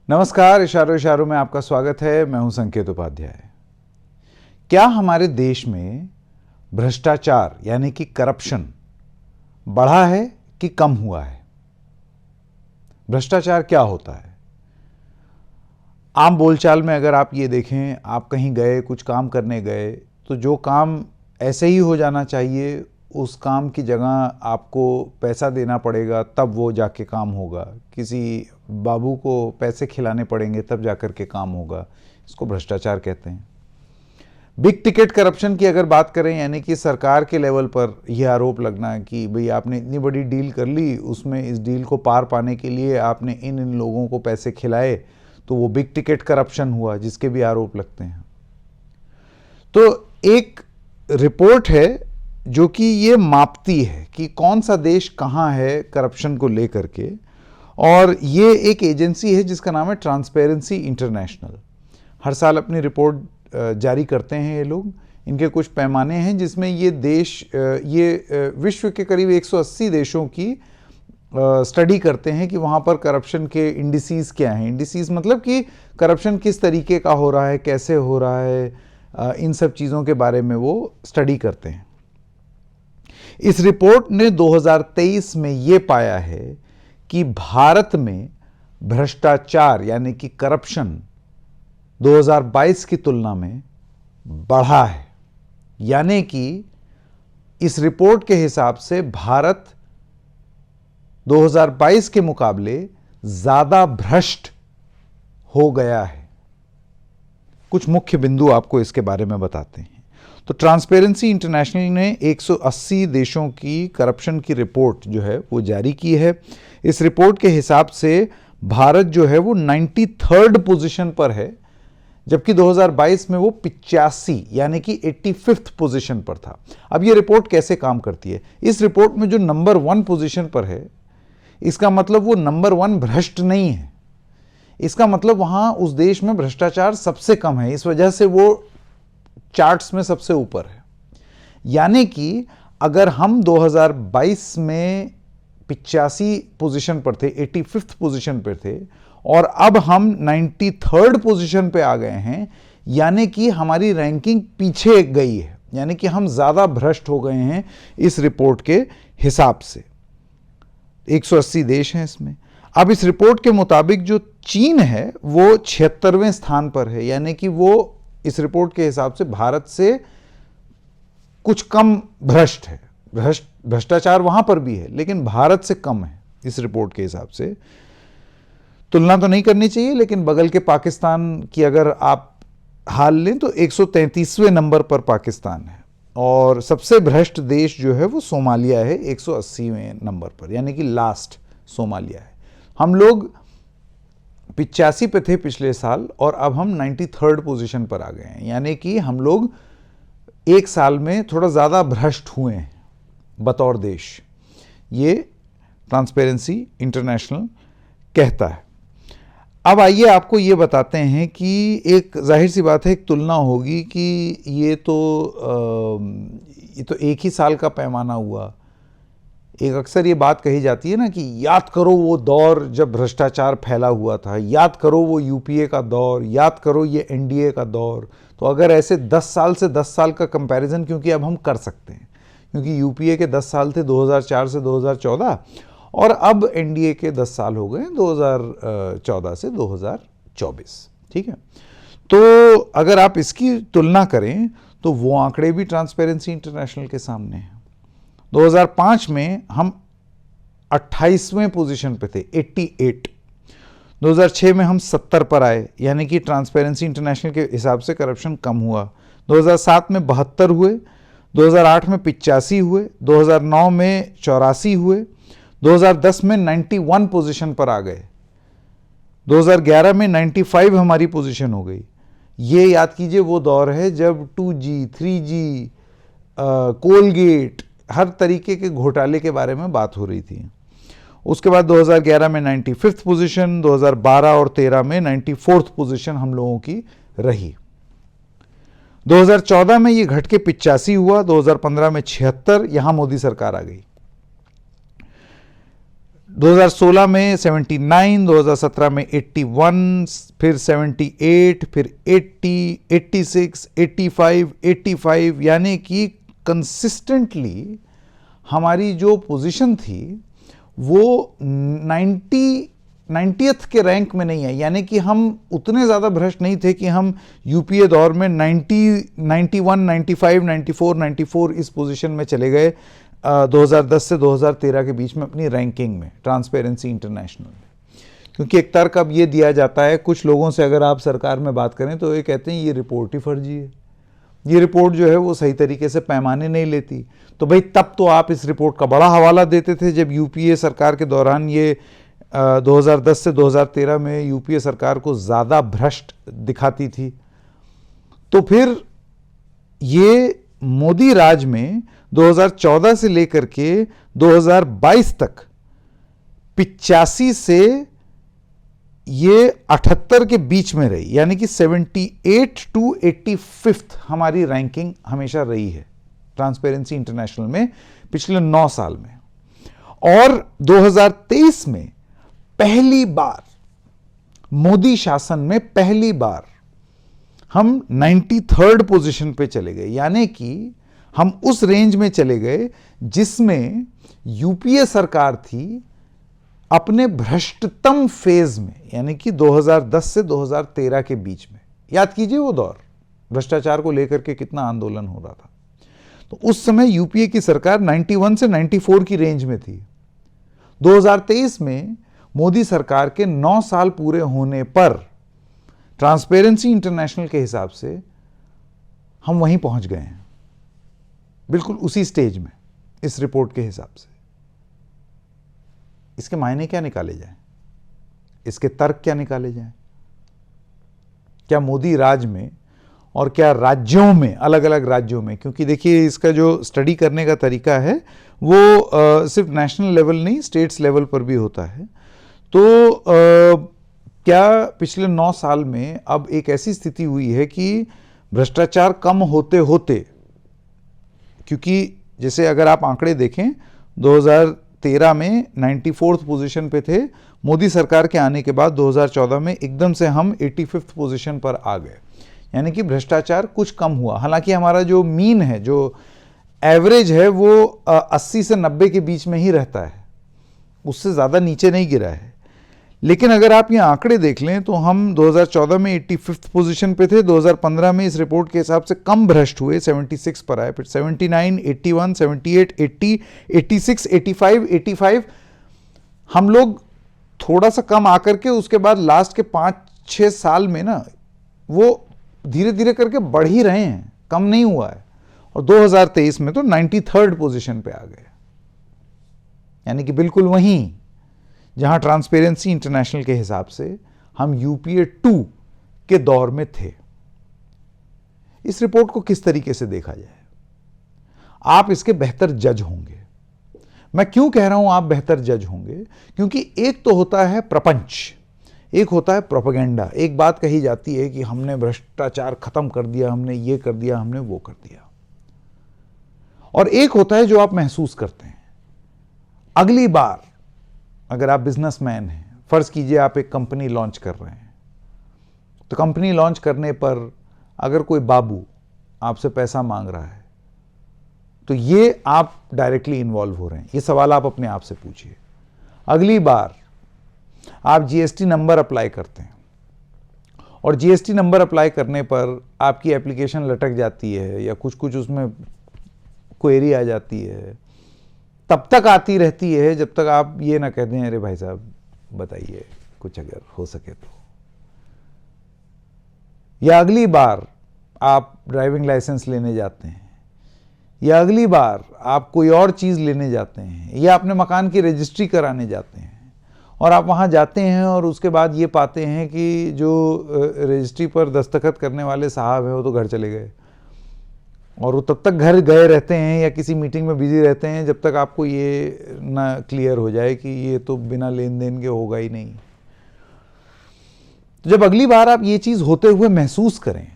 नमस्कार, इशारों इशारों में आपका स्वागत है। मैं हूं संकेत उपाध्याय। क्या हमारे देश में भ्रष्टाचार यानी कि करप्शन बढ़ा है कि कम हुआ है? भ्रष्टाचार क्या होता है? आम बोलचाल में अगर आप ये देखें, आप कहीं गए, कुछ काम करने गए, तो जो काम ऐसे ही हो जाना चाहिए उस काम की जगह आपको पैसा देना पड़ेगा, तब वो जाके काम होगा। किसी बाबू को पैसे खिलाने पड़ेंगे तब जाकर के काम होगा। इसको भ्रष्टाचार कहते हैं। बिग टिकट करप्शन की अगर बात करें, यानी कि सरकार के लेवल पर यह आरोप लगना कि भाई आपने इतनी बड़ी डील कर ली, उसमें इस डील को पार पाने के लिए आपने इन लोगों को पैसे खिलाए, तो वो बिग टिकट करप्शन हुआ, जिसके भी आरोप लगते हैं। तो एक रिपोर्ट है जो कि ये मापती है कि कौन सा देश कहाँ है करप्शन को लेकर के, और ये एक एजेंसी है जिसका नाम है ट्रांसपेरेंसी इंटरनेशनल। हर साल अपनी रिपोर्ट जारी करते हैं ये लोग। इनके कुछ पैमाने हैं जिसमें ये देश, ये विश्व के करीब 180 देशों की स्टडी करते हैं कि वहाँ पर करप्शन के इंडिसीज क्या हैं। इंडिसीज मतलब कि करप्शन किस तरीके का हो रहा है, कैसे हो रहा है, इन सब चीज़ों के बारे में वो स्टडी करते हैं। इस रिपोर्ट ने 2023 में ये पाया है कि भारत में भ्रष्टाचार यानी कि करप्शन 2022 की तुलना में बढ़ा है। यानी कि इस रिपोर्ट के हिसाब से भारत 2022 के मुकाबले ज्यादा भ्रष्ट हो गया है। कुछ मुख्य बिंदु आपको इसके बारे में बताते हैं। तो ट्रांसपेरेंसी इंटरनेशनल ने 180 देशों की करप्शन की रिपोर्ट जो है वो जारी की है। इस रिपोर्ट के हिसाब से भारत जो है वो 93rd पोजीशन पर है, जबकि 2022 में वो 85 यानी कि 85th पोजीशन पर था। अब ये रिपोर्ट कैसे काम करती है? इस रिपोर्ट में जो नंबर 1 पोजीशन पर है, इसका मतलब वो नंबर 1 भ्रष्ट नहीं है। इसका मतलब वहां उस देश में भ्रष्टाचार सबसे कम है, इस वजह से वो चार्ट्स में सबसे ऊपर है। यानी कि अगर हम 2022 में 85 पोजीशन पर थे, 85th पोजीशन पर थे, और अब हम 93rd पोजीशन पे आ गए हैं, यानी कि हमारी रैंकिंग पीछे गई है, यानी कि हम ज्यादा भ्रष्ट हो गए हैं इस रिपोर्ट के हिसाब से। 180 देश हैं इसमें। अब इस रिपोर्ट के मुताबिक जो चीन है वो 76वें स्थान पर है, यानी कि वो इस रिपोर्ट के हिसाब से भारत से कुछ कम भ्रष्ट है। भ्रष्टाचार वहां पर भी है, लेकिन भारत से कम है इस रिपोर्ट के हिसाब से। तुलना तो नहीं करनी चाहिए, लेकिन बगल के पाकिस्तान की अगर आप हाल लें तो 133वें नंबर पर पाकिस्तान है, और सबसे भ्रष्ट देश जो है वो सोमालिया है 180वें नंबर पर, यानी कि लास्ट सोमालिया है। हम लोग 85 पे थे पिछले साल, और अब हम 93rd पोजीशन पर आ गए हैं, यानी कि हम लोग एक साल में थोड़ा ज़्यादा भ्रष्ट हुए हैं बतौर देश। ये ट्रांसपेरेंसी इंटरनेशनल कहता है। अब आइए आपको ये बताते हैं कि एक जाहिर सी बात है, एक तुलना होगी कि ये तो एक ही साल का पैमाना हुआ। एक अक्सर ये बात कही जाती है ना कि याद करो वो दौर जब भ्रष्टाचार फैला हुआ था, याद करो वो यूपीए का दौर, याद करो ये एनडीए का दौर। तो अगर ऐसे 10 साल से 10 साल का कंपैरिजन, क्योंकि अब हम कर सकते हैं, क्योंकि यूपीए के 10 साल थे 2004 से 2014, और अब एनडीए के 10 साल हो गए 2014 से 2024। ठीक है, तो अगर आप इसकी तुलना करें तो वो आंकड़े भी ट्रांसपेरेंसी इंटरनेशनल के सामने हैं। 2005 में हम 28वें पोजीशन पे थे, 88। 2006 में हम 70 पर आए, यानी कि ट्रांसपेरेंसी इंटरनेशनल के हिसाब से करप्शन कम हुआ। 2007 में 72 हुए, 2008 में 85 हुए, 2009 में 84 हुए, 2010 में 91 पोजीशन पर आ गए, 2011 में 95 हमारी पोजीशन हो गई। ये याद कीजिए वो दौर है जब 2G, 3G, कोलगेट, हर तरीके के घोटाले के बारे में बात हो रही थी। उसके बाद 2011 में 95th पोजीशन, 2012 और 13 में 94th पोजीशन हम लोगों की रही। 2014 में ये घट के 85 हुआ, 2015 में 76, यहां मोदी सरकार आ गई। 2016 में 79, 2017 में 81, फिर 78, फिर 80, 86, 85, 85, यानी कि कंसिस्टेंटली हमारी जो पोजीशन थी वो 90th के रैंक में नहीं है। यानी कि हम उतने ज़्यादा भ्रष्ट नहीं थे कि हम यूपीए दौर में 90, 91, 95, 94, 94 इस पोजीशन में चले गए 2010 से 2013 के बीच में अपनी रैंकिंग में, ट्रांसपेरेंसी इंटरनेशनल में। क्योंकि एक तर्क अब ये दिया जाता है कुछ लोगों से, अगर आप सरकार में बात करें तो ये कहते हैं ये रिपोर्ट ही फर्जी है, ये रिपोर्ट जो है वो सही तरीके से पैमाने नहीं लेती। तो भाई तब तो आप इस रिपोर्ट का बड़ा हवाला देते थे जब यूपीए सरकार के दौरान ये 2010 से 2013 में यूपीए सरकार को ज़्यादा भ्रष्ट दिखाती थी। तो फिर ये मोदी राज में 2014 से लेकर के 2022 तक 85 से ये 78 के बीच में रही, यानी कि 78 to 85 हमारी रैंकिंग हमेशा रही है ट्रांसपेरेंसी इंटरनेशनल में पिछले 9 साल में। और 2023 में पहली बार मोदी शासन में पहली बार हम 93rd पोजीशन पे चले गए, यानी कि हम उस रेंज में चले गए जिसमें यूपीए सरकार थी अपने भ्रष्टतम फेज में, यानी कि 2010 से 2013 के बीच में। याद कीजिए वो दौर, भ्रष्टाचार को लेकर के कितना आंदोलन हो रहा था। तो उस समय यूपीए की सरकार 91 से 94 की रेंज में थी। 2023 में मोदी सरकार के 9 साल पूरे होने पर ट्रांसपेरेंसी इंटरनेशनल के हिसाब से हम वहीं पहुंच गए हैं, बिल्कुल उसी स्टेज में इस रिपोर्ट के हिसाब से। इसके मायने क्या निकाले जाएं, इसके तर्क क्या निकाले जाएं? क्या मोदी राज में और क्या राज्यों में, अलग अलग राज्यों में, क्योंकि देखिए इसका जो स्टडी करने का तरीका है वो सिर्फ नेशनल लेवल नहीं, स्टेट्स लेवल पर भी होता है। तो क्या पिछले 9 साल में अब एक ऐसी स्थिति हुई है कि भ्रष्टाचार कम होते होते, क्योंकि जैसे अगर आप आंकड़े देखें 2013 में 94th पोजीशन पे थे, मोदी सरकार के आने के बाद 2014 में एकदम से हम 85th पोजीशन पर आ गए, यानी कि भ्रष्टाचार कुछ कम हुआ। हालांकि हमारा जो मीन है, जो एवरेज है, वो 80 से 90 के बीच में ही रहता है, उससे ज़्यादा नीचे नहीं गिरा है। लेकिन अगर आप ये आंकड़े देख लें तो हम 2014 में 85th पोजीशन पे थे, 2015 में इस रिपोर्ट के हिसाब से कम भ्रष्ट हुए, 76 पर आए, फिर 79, 81, 78, 80, 86, 85, 85 हम लोग थोड़ा सा कम आकर के उसके बाद लास्ट के 5-6 साल में ना वो धीरे धीरे करके बढ़ ही रहे हैं, कम नहीं हुआ है। और 2023 में तो 93rd पोजीशन पे आ गए, यानी कि बिल्कुल वहीं जहां ट्रांसपेरेंसी इंटरनेशनल के हिसाब से हम यूपीए 2 के दौर में थे। इस रिपोर्ट को किस तरीके से देखा जाए, आप इसके बेहतर जज होंगे। मैं क्यों कह रहा हूं आप बेहतर जज होंगे? क्योंकि एक तो होता है प्रपंच, एक होता है प्रोपेगेंडा। एक बात कही जाती है कि हमने भ्रष्टाचार खत्म कर दिया, हमने ये कर दिया, हमने वो कर दिया, और एक होता है जो आप महसूस करते हैं। अगली बार अगर आप बिजनेसमैन हैं, फर्ज कीजिए आप एक कंपनी लॉन्च कर रहे हैं, तो कंपनी लॉन्च करने पर अगर कोई बाबू आपसे पैसा मांग रहा है तो ये आप डायरेक्टली इन्वॉल्व हो रहे हैं। ये सवाल आप अपने आप से पूछिए। अगली बार आप जीएसटी नंबर अप्लाई करते हैं और जीएसटी नंबर अप्लाई करने पर आपकी एप्लीकेशन लटक जाती है या कुछ कुछ उसमें क्वेरी आ जाती है, तब तक आती रहती है जब तक आप ये ना कह दें अरे भाई साहब बताइए कुछ अगर हो सके तो। या अगली बार आप ड्राइविंग लाइसेंस लेने जाते हैं, या अगली बार आप कोई और चीज़ लेने जाते हैं, या अपने मकान की रजिस्ट्री कराने जाते हैं और आप वहाँ जाते हैं और उसके बाद ये पाते हैं कि जो रजिस्ट्री पर दस्तखत करने वाले साहब हैं वो तो घर चले गए, और वो तब तक घर गए रहते हैं या किसी मीटिंग में बिजी रहते हैं जब तक आपको ये ना क्लियर हो जाए कि ये तो बिना लेन देन के होगा ही नहीं। तो जब अगली बार आप ये चीज़ होते हुए महसूस करें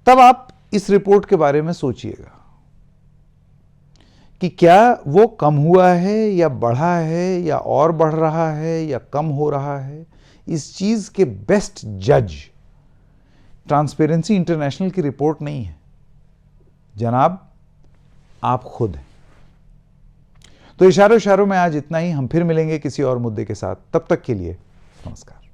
तब आप इस रिपोर्ट के बारे में सोचिएगा कि क्या वो कम हुआ है या बढ़ा है या और बढ़ रहा है या कम हो रहा है, इस चीज के बेस्ट जज ट्रांसपेरेंसी इंटरनेशनल की रिपोर्ट नहीं है जनाब, आप खुद हैं। तो इशारों में आज इतना ही। हम फिर मिलेंगे किसी और मुद्दे के साथ। तब तक के लिए नमस्कार।